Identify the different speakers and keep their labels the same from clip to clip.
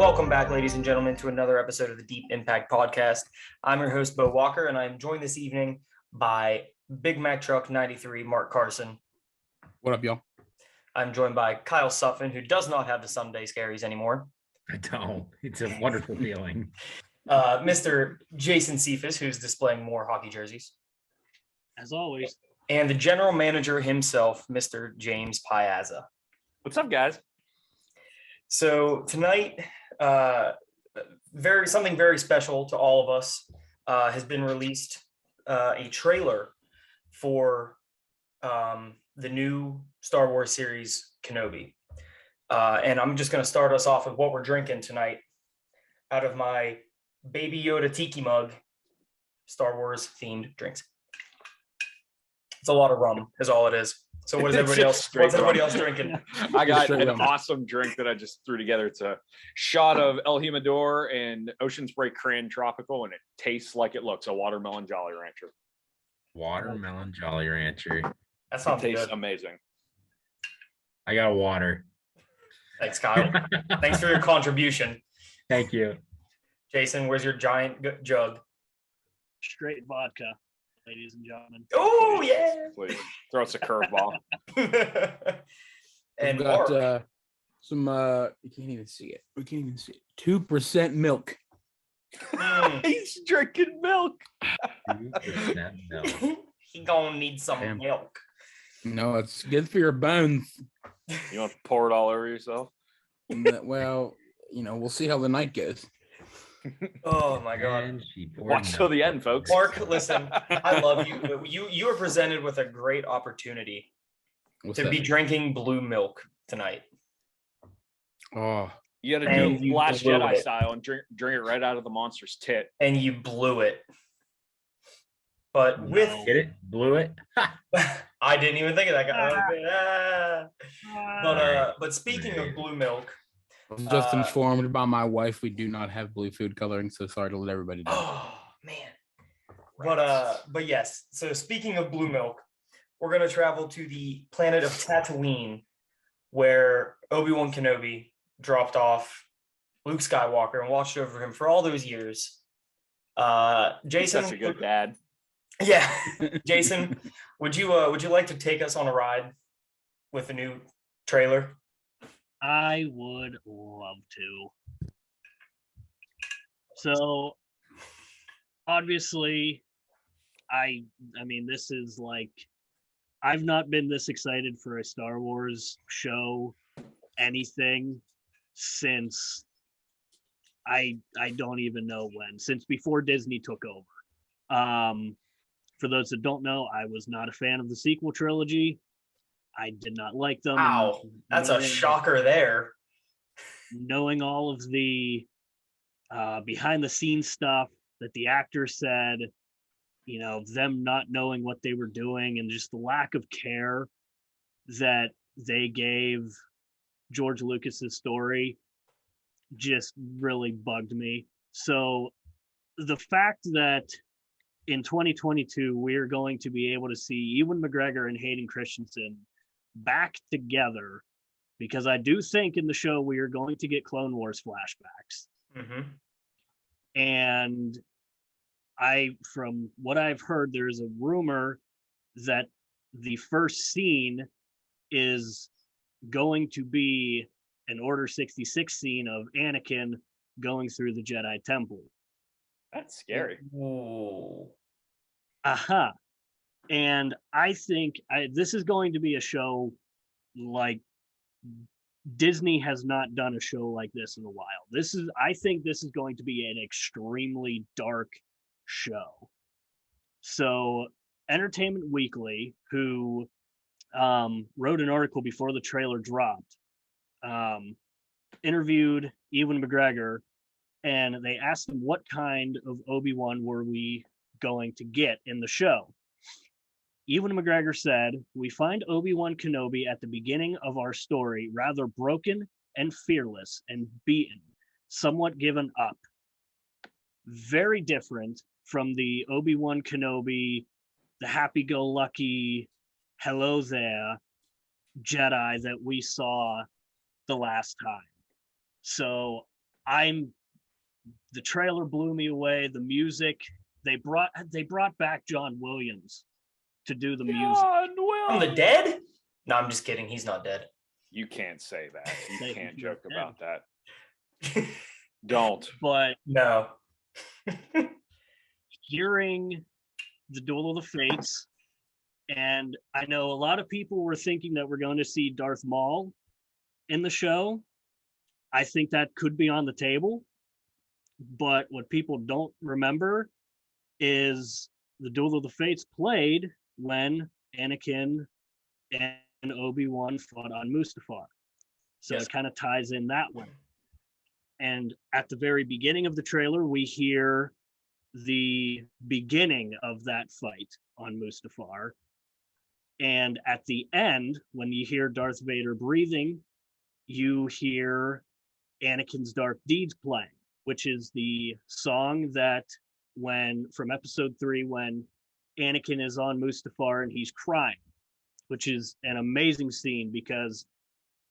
Speaker 1: Welcome back, ladies and gentlemen, to another episode of the Deep Impact Podcast. I'm your host, Bo Walker, and I'm joined this evening by Big Mac Truck 93, Mark Carson.
Speaker 2: What up, y'all?
Speaker 1: I'm joined by Kyle Suffin, who does not have the Sunday scaries anymore.
Speaker 3: I don't. It's a wonderful feeling.
Speaker 1: Mr. Jason Cephas, who's displaying more hockey jerseys.
Speaker 4: As always.
Speaker 1: And the general manager himself, Mr. James Piazza.
Speaker 5: What's up, guys?
Speaker 1: So tonight, something very special to all of us has been released, a trailer for the new Star Wars series, Kenobi. And I'm just going to start us off with what we're drinking tonight out of my Baby Yoda Tiki mug, Star Wars themed drinks. It's a lot of rum is all it is. So what is everybody else? What's everybody else drinking?
Speaker 5: I got an awesome drink that I just threw together. It's a shot of El Jimador and Ocean Spray Cran Tropical, and it tastes like it looks, a watermelon Jolly Rancher.
Speaker 3: Watermelon Jolly Rancher.
Speaker 1: That sounds
Speaker 5: tastes
Speaker 1: good.
Speaker 5: amazing.
Speaker 3: I got water.
Speaker 1: Thanks, Kyle. Thanks for your contribution.
Speaker 3: Thank you.
Speaker 1: Jason, where's your giant jug?
Speaker 4: Straight vodka, ladies and gentlemen.
Speaker 1: Oh, yeah.
Speaker 5: Please throw us a curveball.
Speaker 1: And
Speaker 2: We've got
Speaker 1: Mark,
Speaker 2: some you can't even see it. We can't even see it. 2% milk.
Speaker 5: He's drinking milk.
Speaker 3: 2% milk.
Speaker 1: he gonna need some
Speaker 2: Damn.
Speaker 1: milk.
Speaker 2: No, it's good for your bones.
Speaker 5: You want to pour it all over yourself?
Speaker 2: Well, we'll see how the night goes.
Speaker 1: Oh my god.
Speaker 3: And she poured
Speaker 5: Watch till
Speaker 3: milk.
Speaker 5: the end, folks.
Speaker 1: Mark, listen, I love you. You are presented with a great opportunity
Speaker 2: What's
Speaker 1: to
Speaker 2: that?
Speaker 1: be drinking blue milk tonight.
Speaker 2: Oh,
Speaker 5: You got to
Speaker 1: And
Speaker 5: do
Speaker 1: you
Speaker 5: Last
Speaker 1: blew
Speaker 5: Jedi
Speaker 1: it.
Speaker 5: style and drink it right out of the monster's tit.
Speaker 1: And you blew it. But with
Speaker 3: Get it? Blew it?
Speaker 1: I didn't even think of that guy. But speaking of blue milk,
Speaker 2: I was just informed by my wife we do not have blue food coloring, so sorry to let everybody know.
Speaker 1: oh man. But yes, so speaking of blue milk, we're gonna travel to the planet of Tatooine, where Obi-Wan Kenobi dropped off Luke Skywalker and watched over him for all those years. Jason,
Speaker 5: Such a good dad.
Speaker 1: yeah, Jason, would you like to take us on a ride with the new trailer?
Speaker 4: I would love to. So, obviously, I mean, this is like, I've not been this excited for a Star Wars show, anything, since I don't even know when, since before Disney took over. For those that don't know, I was not a fan of the sequel trilogy. I did not like them.
Speaker 1: Wow, that's a shocker there.
Speaker 4: Knowing all of the behind the scenes stuff that the actors said, them not knowing what they were doing and just the lack of care that they gave George Lucas's story just really bugged me. So the fact that in 2022, we're going to be able to see Ewan McGregor and Hayden Christensen back together, because I do think in the show we are going to get Clone Wars flashbacks.
Speaker 1: Mm-hmm.
Speaker 4: And from what I've heard, there's a rumor that the first scene is going to be an Order 66 scene of Anakin going through the Jedi Temple.
Speaker 5: That's scary.
Speaker 1: Ooh.
Speaker 4: Aha. And I think this is going to be a show like Disney has not done a show like this in a while. I think this is going to be an extremely dark show. So Entertainment Weekly, who wrote an article before the trailer dropped, interviewed Ewan McGregor, and they asked him what kind of Obi-Wan were we going to get in the show. Ewan McGregor said, "We find Obi-Wan Kenobi at the beginning of our story rather broken and fearless and beaten, somewhat given up. Very different from the Obi-Wan Kenobi, the happy-go-lucky, hello there Jedi that we saw the last time. So The trailer blew me away. The music, they brought back John Williams to do the music.
Speaker 1: From the dead? No, I'm just kidding. He's not dead.
Speaker 5: You can't say that. You
Speaker 4: Say
Speaker 5: can't
Speaker 4: he's
Speaker 5: joke
Speaker 4: not
Speaker 5: about that. Don't.
Speaker 4: But
Speaker 1: No.
Speaker 4: hearing the Duel of the Fates, and I know a lot of people were thinking that we're going to see Darth Maul in the show. I think that could be on the table. But what people don't remember is the Duel of the Fates played when Anakin and Obi-Wan fought on Mustafar. So
Speaker 1: Yes.
Speaker 4: it kind of ties in that way. And at the very beginning of the trailer, we hear the beginning of that fight on Mustafar. And at the end, when you hear Darth Vader breathing, you hear Anakin's Dark Deeds playing, which is the song that from episode 3, when Anakin is on Mustafar and he's crying, which is an amazing scene because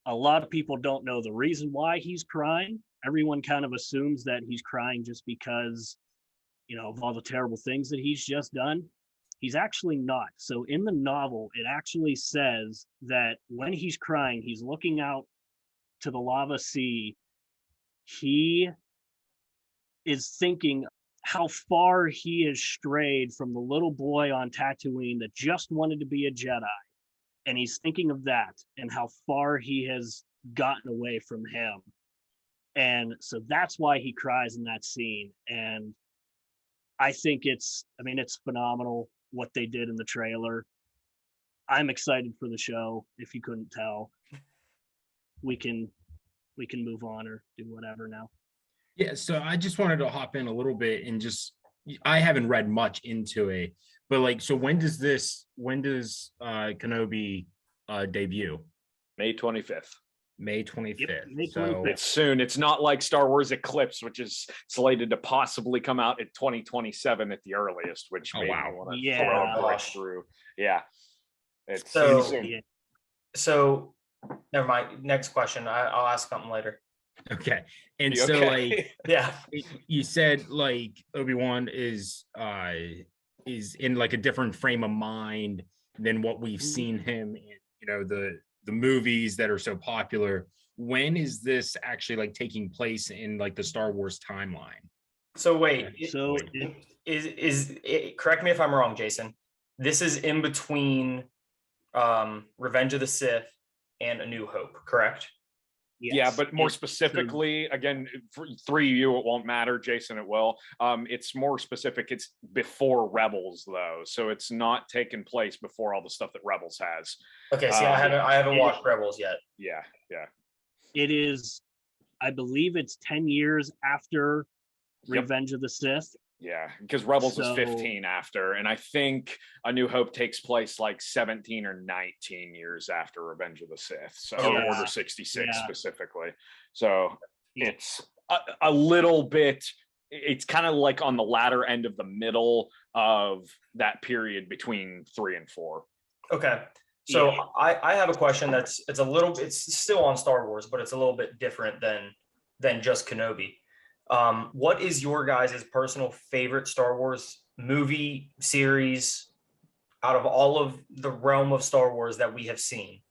Speaker 4: a lot of people don't know the reason why he's crying. Everyone kind of assumes that he's crying just because, of all the terrible things that he's just done. He's actually not. So in the novel, it actually says that when he's crying, he's looking out to the lava sea. He is thinking how far he has strayed from the little boy on Tatooine that just wanted to be a Jedi. And he's thinking of that and how far he has gotten away from him. And so that's why he cries in that scene. And I think it's phenomenal what they did in the trailer. I'm excited for the show. If you couldn't tell, we can move on or do whatever now.
Speaker 3: Yeah, so I just wanted to hop in a little bit and I haven't read much into it, but so when does Kenobi debut?
Speaker 5: May 25th.
Speaker 3: May 25th.
Speaker 4: Yep, May
Speaker 3: So
Speaker 4: 25th.
Speaker 5: It's soon. It's not like Star Wars Eclipse, which is slated to possibly come out in 2027 at the earliest, which
Speaker 3: Oh,
Speaker 5: made
Speaker 3: wow.
Speaker 5: me want to
Speaker 4: Yeah.
Speaker 5: throw a brick
Speaker 1: Gosh.
Speaker 5: through. Yeah. It's
Speaker 1: So-
Speaker 5: soon.
Speaker 4: Yeah.
Speaker 1: So, never mind. Next question. I'll ask something later.
Speaker 3: okay. And
Speaker 5: You
Speaker 3: so
Speaker 5: okay?
Speaker 1: Yeah.
Speaker 3: you said Obi-Wan is in a different frame of mind than what we've seen him in, the movies that are so popular. When is this actually taking place in the Star Wars timeline?
Speaker 1: So wait.
Speaker 4: So
Speaker 1: Correct me if I'm wrong, Jason. This is in between Revenge of the Sith and A New Hope, correct?
Speaker 4: yes.
Speaker 5: Yeah, but more
Speaker 4: It-
Speaker 5: specifically, again, for 3 of you, it won't matter. Jason, it will. It's more specific. It's before Rebels, though, so it's not taking place before all the stuff that Rebels has.
Speaker 1: Okay. See, I haven't
Speaker 4: it-
Speaker 1: watched Rebels yet.
Speaker 5: Yeah.
Speaker 4: It is, I believe it's 10 years after
Speaker 5: Yep.
Speaker 4: Revenge of the Sith.
Speaker 5: Yeah, because Rebels was
Speaker 4: So-
Speaker 5: 15 after, and I think A New Hope takes place 17 or 19 years after Revenge of the Sith, so
Speaker 1: Yeah.
Speaker 5: Order 66
Speaker 4: Yeah.
Speaker 5: specifically. So
Speaker 4: Yeah.
Speaker 5: it's a little bit. It's kind of on the latter end of the middle of that period between 3 and 4.
Speaker 1: Okay. So
Speaker 4: Yeah.
Speaker 1: I have a question it's still on Star Wars, but it's a little bit different than just Kenobi. What is your guys' personal favorite Star Wars movie series out of all of the realm of Star Wars that we have seen?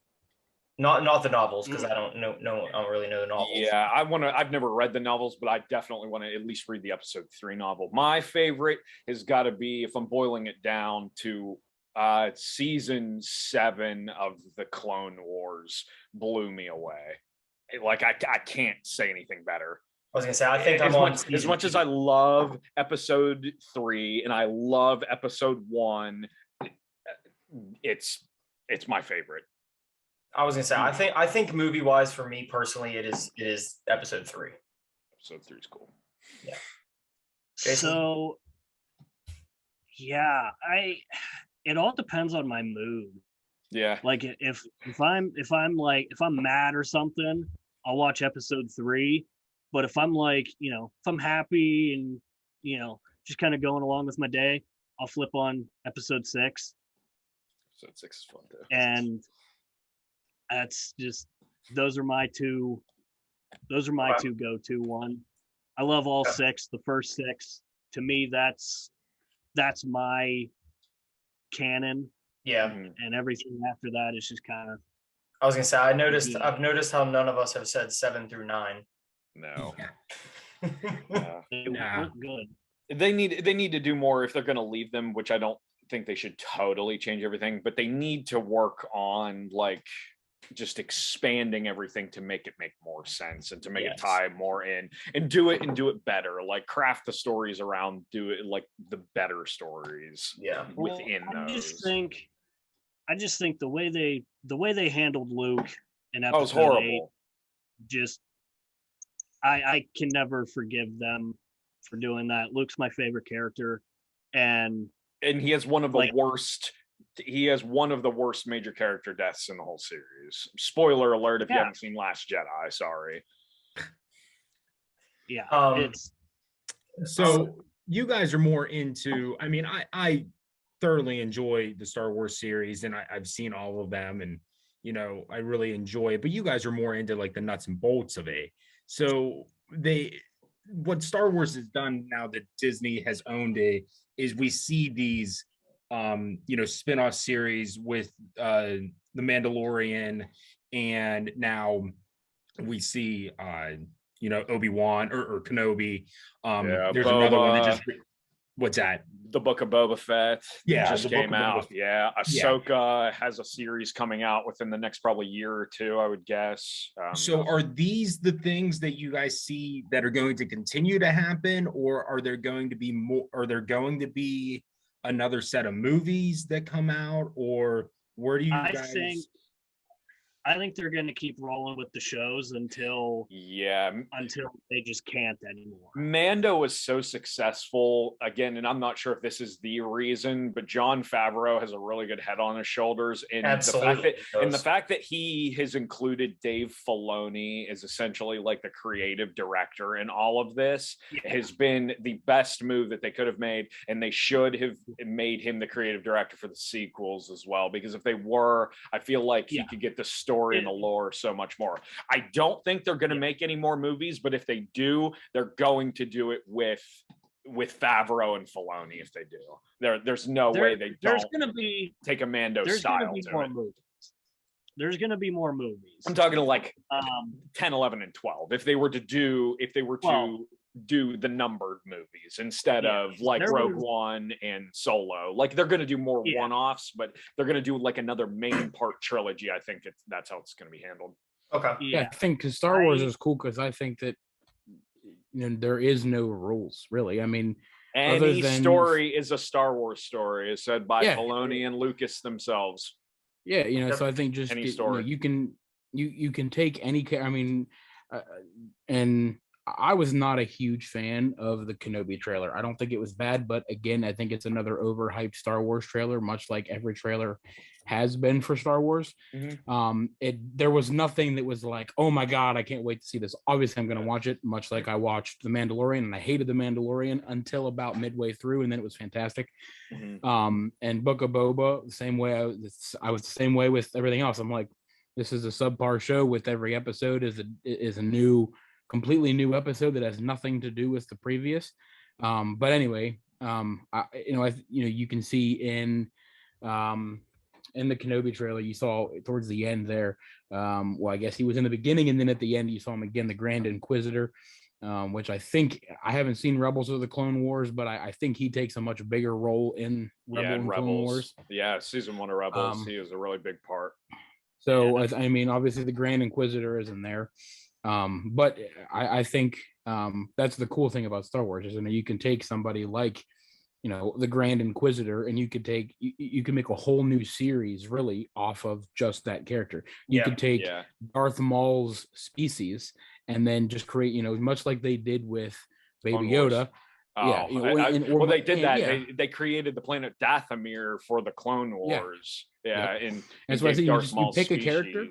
Speaker 1: Not the novels, because I don't really know the novels.
Speaker 5: Yeah, I've never read the novels, but I definitely want to at least read the episode 3 novel. My favorite has got to be, if I'm boiling it down, to season 7 of the Clone Wars blew me away. I can't say anything better.
Speaker 1: I was gonna say, I think I'm on
Speaker 5: as much as I love episode 3 and I love episode 1, it's my favorite.
Speaker 1: I was gonna say, I think movie wise for me personally, it is episode 3.
Speaker 5: Episode 3 is cool.
Speaker 1: Jason?
Speaker 4: So, yeah, it all depends on my mood.
Speaker 5: Yeah.
Speaker 4: If I'm mad or something, I'll watch episode 3. But if I'm if I'm happy and just kind of going along with my day, I'll flip on episode 6.
Speaker 5: Episode 6 is fun too.
Speaker 4: And that's just those are my two go-to one. I love all
Speaker 1: Yeah.
Speaker 4: 6. The first 6, to me, that's my canon,
Speaker 1: Yeah.
Speaker 5: Mhm.
Speaker 4: and everything after that is just kind of
Speaker 1: I was gonna say I've
Speaker 4: Yeah.
Speaker 1: noticed how none of us have said 7 through 9.
Speaker 5: No.
Speaker 3: Yeah.
Speaker 5: Yeah.
Speaker 4: they
Speaker 3: Nah.
Speaker 4: weren't good.
Speaker 5: They need to do more if they're going to leave them, which I don't think they should totally change everything, but they need to work on like just expanding everything to make it make more sense and to make it
Speaker 1: Yes.
Speaker 5: tie more in and do it better. Like craft the stories around, do it like the better stories
Speaker 1: Yeah.
Speaker 5: within
Speaker 4: I
Speaker 5: those.
Speaker 4: just think the way they handled Luke in
Speaker 5: That was
Speaker 4: episode 8,
Speaker 5: horrible.
Speaker 4: just I can never forgive them for doing that. Luke's my favorite character, and
Speaker 5: And he has one of the
Speaker 4: like-
Speaker 5: worst. He has one of the worst major character deaths in the whole series. Spoiler alert if you
Speaker 4: Yeah.
Speaker 5: haven't seen Last Jedi. Sorry.
Speaker 4: yeah,
Speaker 1: Um,
Speaker 3: So you guys are more into, I mean, I thoroughly enjoy the Star Wars series and I've seen all of them and, you know, I really enjoy it, but you guys are more into like the nuts and bolts of it. So what Star Wars has done now that Disney has owned it is we see these, you know, spin-off series with The Mandalorian, and now we see, you know, Obi-Wan or Kenobi.
Speaker 5: Yeah,
Speaker 3: There's another one that
Speaker 5: Boba.
Speaker 3: just, what's that?
Speaker 5: The Book of Boba Fett
Speaker 3: Yeah,
Speaker 5: just
Speaker 3: the Book
Speaker 5: came
Speaker 3: of Boba
Speaker 5: out.
Speaker 3: Fett.
Speaker 5: Yeah,
Speaker 3: Yeah.
Speaker 5: Ahsoka has a series coming out within the next probably year or two, I would guess.
Speaker 3: So are these the things that you guys see that are going to continue to happen, or are there going to be more, are there going to be another set of movies that come out, or where do you
Speaker 4: I
Speaker 3: guys
Speaker 4: think they're going to keep rolling with the shows until
Speaker 5: yeah,
Speaker 4: they just can't anymore.
Speaker 5: Mando was so successful again, and I'm not sure if this is the reason, but John Favreau has a really good head on his shoulders, and
Speaker 1: Absolutely.
Speaker 5: the fact that he has included Dave Filoni as essentially like the creative director in all of this
Speaker 4: Yeah.
Speaker 5: has been the best move that they could have made, and they should have made him the creative director for the sequels as well, because if they were, I feel like he
Speaker 4: Yeah.
Speaker 5: could get the story and the lore so much more. I don't think they're going to make any more movies, but if they do, they're going to do it with Favreau and Filoni. If they do, there's no way they
Speaker 4: There's
Speaker 5: don't
Speaker 4: going to be
Speaker 5: take a Mando
Speaker 4: there's going to
Speaker 5: style
Speaker 4: be
Speaker 5: to
Speaker 4: more
Speaker 5: it.
Speaker 4: movies. There's going to be more movies.
Speaker 5: I'm talking like
Speaker 4: Um,
Speaker 5: 10, 11, and 12. If they were to do the numbered movies instead
Speaker 4: Yeah,
Speaker 5: of like
Speaker 4: there
Speaker 5: Rogue
Speaker 4: was-
Speaker 5: One and Solo, like they're going to do more
Speaker 4: Yeah.
Speaker 5: one-offs, but they're going to do like another main part trilogy. I think that's how it's going to be handled.
Speaker 1: Okay.
Speaker 2: Yeah,
Speaker 4: yeah.
Speaker 2: I think because Star Wars
Speaker 4: I-
Speaker 2: is cool because I think that you know there is no rules really. I mean,
Speaker 5: Any
Speaker 2: than-
Speaker 5: story is a Star Wars story, is said by
Speaker 2: Yeah.
Speaker 5: Filoni and Lucas themselves.
Speaker 2: yeah, you know,
Speaker 1: Yep.
Speaker 2: so I think just
Speaker 5: Any
Speaker 2: you know,
Speaker 5: story.
Speaker 2: you can take any. I mean, and I was not a huge fan of the Kenobi trailer. I don't think it was bad, but again, I think it's another overhyped Star Wars trailer, much like every trailer has been for Star Wars. There was nothing that was like, oh my god, I can't wait to see this. Obviously, I'm going to watch it, much like I watched The Mandalorian, and I hated The Mandalorian until about midway through, and then it was fantastic. And Book of Boba, the same way I was the same way with everything else. I'm like, this is a subpar show. With every episode is a new, completely new episode that has nothing to do with the previous. But anyway, you can see in the Kenobi trailer, you saw towards the end there. Well, I guess he was in the beginning, and then at the end, you saw him again, the Grand Inquisitor, which I think I haven't seen Rebels or the Clone Wars, but I think he takes a much bigger role in Rebels and Clone Wars.
Speaker 5: Yeah, season 1 of Rebels, he was a really big part.
Speaker 2: So I mean, obviously the Grand Inquisitor is in there, but I think that's the cool thing about Star Wars is you can take somebody like the Grand Inquisitor, and you can make a whole new series really off of just that character. You could take Darth Maul's species and then just create much like they did with Baby Yoda.
Speaker 5: They did that.
Speaker 2: Yeah.
Speaker 5: They created the planet Dathomir for the Clone Wars. And
Speaker 2: that's why I say you pick a character.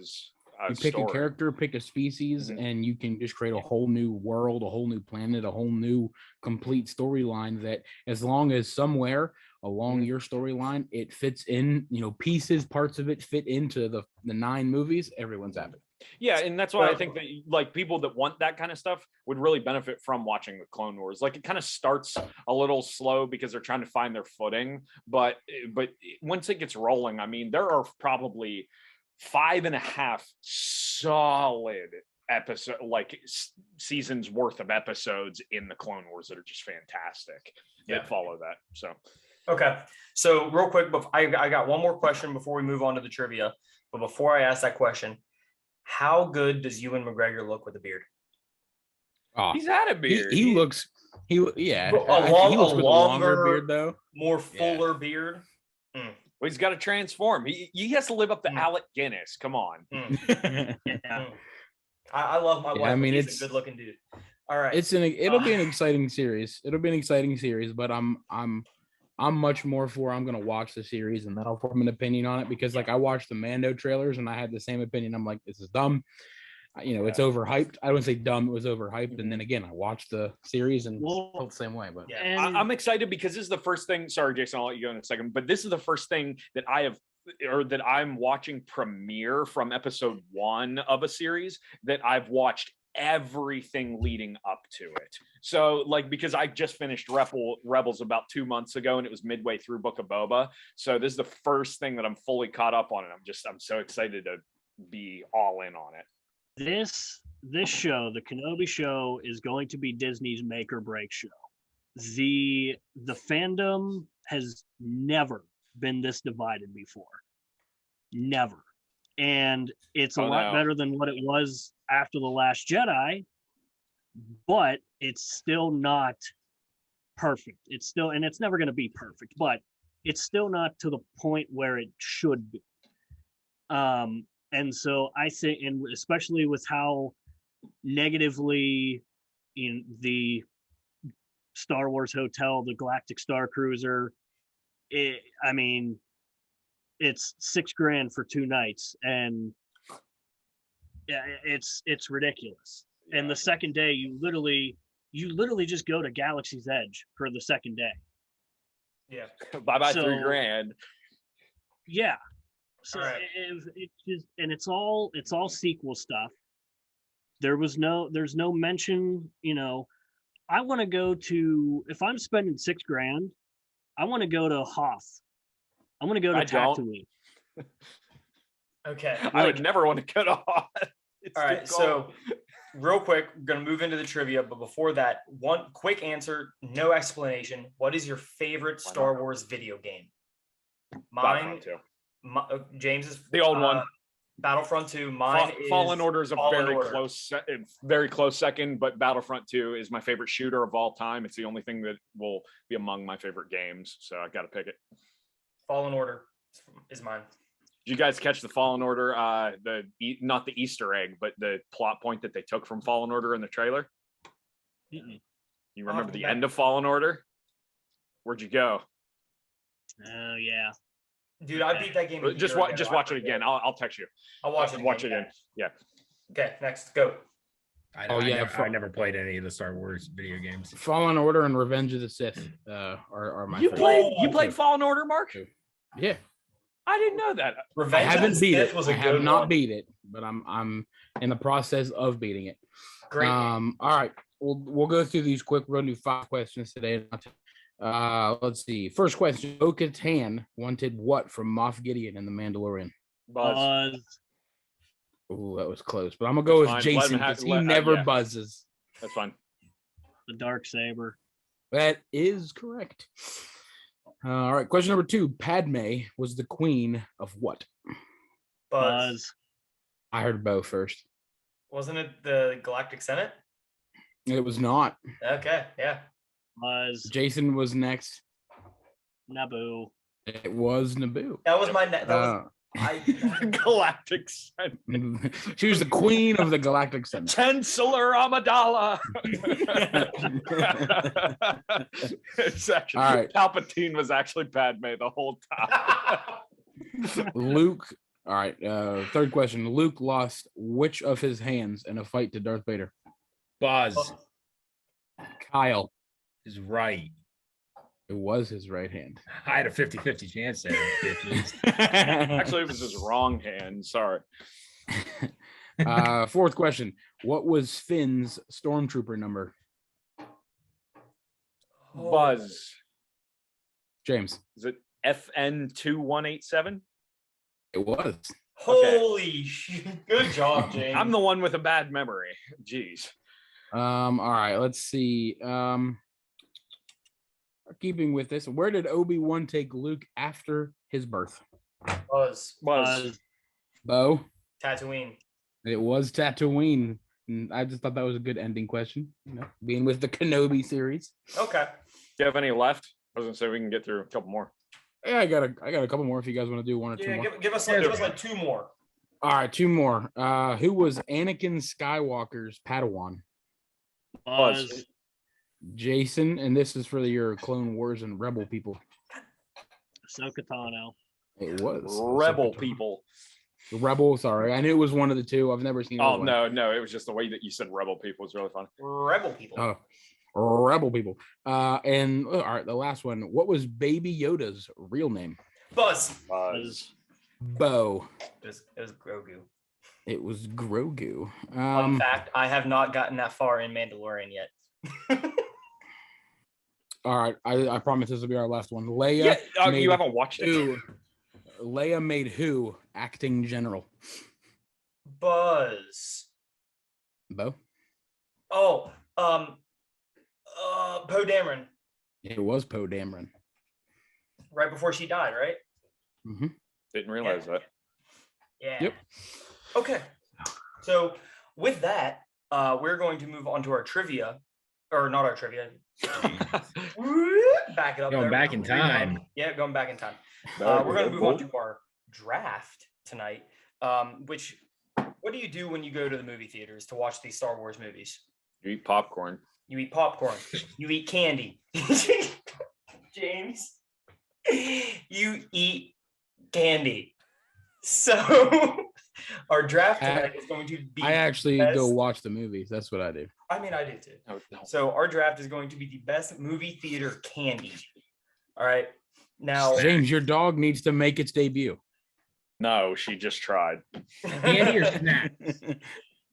Speaker 5: You
Speaker 2: pick a character, pick a species, and you can just create a whole new world, a whole new planet, a whole new complete storyline that as long as somewhere along your storyline it fits in, pieces, parts of it fit into the 9 movies, everyone's happy.
Speaker 5: Yeah, and that's why I think that like people that want that kind of stuff would really benefit from watching the Clone Wars. Like it kind of starts a little slow because they're trying to find their footing, but once it gets rolling, I mean, there are probably 5.5 solid seasons worth of episodes in the Clone Wars that are just fantastic that follow that. So
Speaker 1: Okay, so real quick, I got one more question before we move on to the trivia. But before I ask that question, how good does Ewan McGregor look with a beard?
Speaker 2: Oh,
Speaker 5: he's had a beard.
Speaker 2: he looks he looks with
Speaker 1: a
Speaker 2: a longer
Speaker 1: longer
Speaker 2: beard though.
Speaker 1: More fuller beard.
Speaker 5: Well, he's got to transform. He has to live up to Alec Guinness. Come on.
Speaker 1: I love my wife.
Speaker 2: I mean,
Speaker 1: he's a good looking dude. All right.
Speaker 2: It'll be an exciting series. It'll be an exciting series, but I'm much more for I'm gonna watch the series and then I'll form an opinion on it because like I watched the Mando trailers and I had the same opinion. I'm like, this is dumb. It's overhyped. I wouldn't say dumb, it was overhyped. And then again, I watched the series and felt the same way. But
Speaker 5: I'm excited because this is the first thing. Sorry, Jason, I'll let you go in a second, but this is the first thing that I'm watching premiere from episode 1 of a series that I've watched everything leading up to it. So like, because I just finished Rebels about 2 months ago and it was midway through Book of Boba. So this is the first thing that I'm fully caught up on. And I'm so excited to be all in on it.
Speaker 4: This show, the Kenobi show, is going to be Disney's make or break show. The fandom has never been this divided before. Never. And it's a lot better than what it was after The Last Jedi, but it's still not perfect. It's never going to be perfect, but it's still not to the point where it should be. And so I say, and especially with how negatively in the Star Wars Hotel, the Galactic Star Cruiser, it's $6,000 for 2 nights, and it's ridiculous. Yeah. And the second day, you literally just go to Galaxy's Edge for the second day.
Speaker 1: Yeah,
Speaker 5: bye $3,000.
Speaker 4: Yeah. So it just, and it's all sequel stuff. There's no mention, I want to go to, if I'm spending $6,000, I want to go to Hoth. I want to go to Tatooine.
Speaker 1: Okay.
Speaker 5: I would never want to go to Hoth.
Speaker 1: All right. So real quick, we're going to move into the trivia. But before that, one quick answer, no explanation. What is your favorite Star Wars video game? Mine. James is
Speaker 5: the old one.
Speaker 1: Battlefront 2. Mine is
Speaker 5: Fallen Order is a
Speaker 1: Order.
Speaker 5: very close second, but Battlefront 2 is my favorite shooter of all time. It's the only thing that will be among my favorite games, so I got to pick it.
Speaker 1: Fallen Order is mine.
Speaker 5: Did you guys catch the Fallen Order? Not the Easter egg, but the plot point that they took from Fallen Order in the trailer.
Speaker 4: Mm-mm.
Speaker 5: You remember the end of Fallen Order? Where'd you go?
Speaker 4: Oh yeah.
Speaker 1: Dude, I beat that game.
Speaker 5: Just watch it again. I'll text you.
Speaker 1: I'll watch it.
Speaker 5: Watch it again. Yeah.
Speaker 1: Okay, next, go.
Speaker 3: I never played any of the Star Wars video games.
Speaker 2: Fallen Order and Revenge of the Sith are my
Speaker 5: You
Speaker 2: favorite.
Speaker 5: played Fallen Order, Mark?
Speaker 2: Yeah.
Speaker 5: I didn't know that.
Speaker 1: Revenge
Speaker 2: I haven't beat it.
Speaker 1: Was a
Speaker 2: I have
Speaker 1: good
Speaker 2: not
Speaker 1: one.
Speaker 2: beat it, but I'm in the process of beating it.
Speaker 1: Great.
Speaker 2: All right. We'll go through these quick. We're gonna do 5 questions today. Let's see. First question: Bo-Katan wanted what from Moff Gideon in The Mandalorian?
Speaker 5: Buzz.
Speaker 2: Ooh, that was close, but I'm gonna go with Jason because he never buzzes.
Speaker 5: That's fine.
Speaker 4: The dark saber.
Speaker 2: That is correct. All right. Question number 2: Padme was the queen of what?
Speaker 1: Buzz.
Speaker 2: I heard Bo first.
Speaker 1: Wasn't it the Galactic Senate?
Speaker 2: It was not.
Speaker 1: Okay, yeah.
Speaker 4: Buzz.
Speaker 2: Jason was next.
Speaker 4: Naboo.
Speaker 2: It was Naboo.
Speaker 1: That was my
Speaker 5: Galactic Senate.
Speaker 2: She was the queen of the Galactic Senate.
Speaker 5: Chancellor Amidala. It's actually,
Speaker 2: all right.
Speaker 5: Palpatine was actually Padme the whole time.
Speaker 2: Luke. All right. Third question. Luke lost which of his hands in a fight to Darth Vader?
Speaker 3: Buzz
Speaker 2: Kyle
Speaker 3: is right.
Speaker 2: It was his right hand.
Speaker 3: I had a 50-50 chance there.
Speaker 5: Actually, it was his wrong hand. Sorry.
Speaker 2: Fourth question. What was Finn's stormtrooper number?
Speaker 5: Buzz.
Speaker 2: James.
Speaker 5: Is it FN2187?
Speaker 2: It was.
Speaker 1: Holy shit. Good job, James.
Speaker 5: I'm the one with a bad memory. Jeez.
Speaker 2: All right, let's see. Keeping with this, where did Obi-Wan take Luke after his birth?
Speaker 1: Buzz.
Speaker 2: Bo.
Speaker 1: Tatooine.
Speaker 2: It was Tatooine. And I just thought that was a good ending question. You know, being with the Kenobi series.
Speaker 1: Okay.
Speaker 5: Do you have any left? I was gonna say we can get through a couple more.
Speaker 2: Yeah, I got a couple more if you guys want to do one or two
Speaker 1: Yeah,
Speaker 2: more.
Speaker 1: give us like two more.
Speaker 2: All right, two more. Who was Anakin Skywalker's Padawan?
Speaker 4: Buzz.
Speaker 2: Jason, and this is for your Clone Wars and Rebel people.
Speaker 4: Ahsoka Tano.
Speaker 2: It was
Speaker 5: Rebel
Speaker 2: Ahsoka Tano.
Speaker 5: people.
Speaker 2: Rebel, sorry. I knew it was one of the two. I've never seen
Speaker 5: Oh
Speaker 2: one.
Speaker 5: no, it was just the way that you said rebel people was really funny.
Speaker 1: Rebel people.
Speaker 2: Oh, Rebel people. And all right, the last one. What was Baby Yoda's real name?
Speaker 1: Buzz.
Speaker 5: Buzz.
Speaker 2: Bo.
Speaker 1: It was Grogu.
Speaker 2: It was Grogu.
Speaker 1: Fun fact, I have not gotten that far in Mandalorian yet.
Speaker 2: All right, I promise this will be our last one. Leia.
Speaker 5: Yeah,
Speaker 2: made
Speaker 5: you haven't watched it.
Speaker 2: who? Leia made who acting general?
Speaker 1: Buzz.
Speaker 2: Bo.
Speaker 1: Oh, Poe Dameron.
Speaker 2: It was Poe Dameron.
Speaker 1: Right before she died, right?
Speaker 2: Mm-hmm.
Speaker 5: Didn't realize that.
Speaker 1: Yeah.
Speaker 2: Yep.
Speaker 1: Okay. So with that, we're going to move on to our trivia, or not our trivia. Back it up.
Speaker 3: Going
Speaker 1: there.
Speaker 3: back in time.
Speaker 1: Yeah, going back in time. We're going to move on to our draft tonight. What do you do when you go to the movie theaters to watch these Star Wars movies?
Speaker 5: You eat popcorn.
Speaker 1: You eat popcorn. You eat candy. James, you eat candy. So our draft tonight is going to be.
Speaker 2: I actually go watch the movies. That's what I do.
Speaker 1: I mean, I did too.
Speaker 5: No.
Speaker 1: So our draft is going to be the best movie theater candy. All right. Now,
Speaker 2: James, your dog needs to make its debut.
Speaker 5: No, she just tried.
Speaker 3: Candy or snacks?